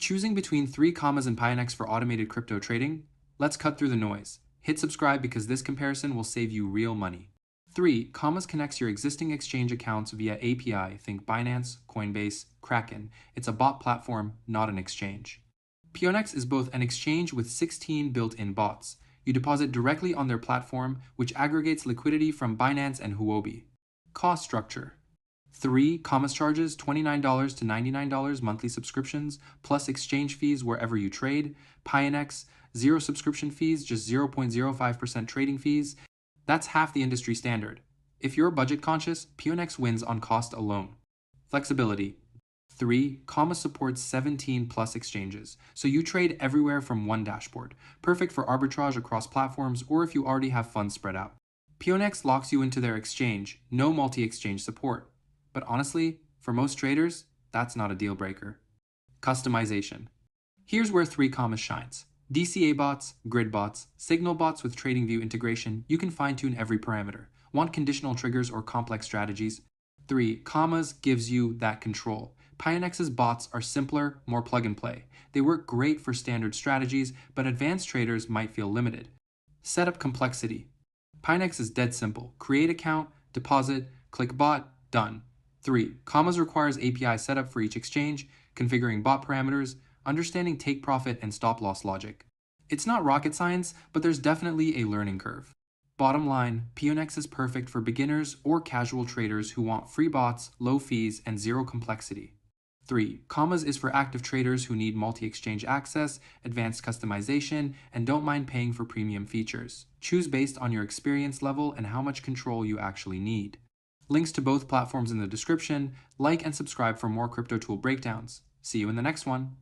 Choosing between 3Commas and Pionex for automated crypto trading? Let's cut through the noise. Hit subscribe because this comparison will save you real money. 3Commas connects your existing exchange accounts via API. Think Binance, Coinbase, Kraken. It's a bot platform, not an exchange. Pionex is both an exchange with 16 built-in bots. You deposit directly on their platform, which aggregates liquidity from Binance and Huobi. Cost structure. 3Commas charges $29 to $99 monthly subscriptions, plus exchange fees wherever you trade. Pionex, 0 subscription fees, just 0.05% trading fees. That's half the industry standard. If you're budget conscious, Pionex wins on cost alone. Flexibility. 3Commas supports 17 plus exchanges, so you trade everywhere from one dashboard. Perfect for arbitrage across platforms or if you already have funds spread out. Pionex locks you into their exchange, no multi-exchange support. But honestly, for most traders, that's not a deal breaker. Customization. Here's where 3Commas shines. DCA bots, grid bots, signal bots with TradingView integration, you can fine-tune every parameter. Want conditional triggers or complex strategies? 3Commas gives you that control. Pionex's bots are simpler, more plug-and-play. They work great for standard strategies, but advanced traders might feel limited. Setup complexity. Pionex is dead simple. Create account, deposit, click bot, done. 3Commas requires API setup for each exchange, configuring bot parameters, understanding take profit and stop loss logic. It's not rocket science, but there's definitely a learning curve. Bottom line, Pionex is perfect for beginners or casual traders who want free bots, low fees, and zero complexity. 3Commas is for active traders who need multi-exchange access, advanced customization, and don't mind paying for premium features. Choose based on your experience level and how much control you actually need. Links to both platforms in the description. Like and subscribe for more crypto tool breakdowns. See you in the next one.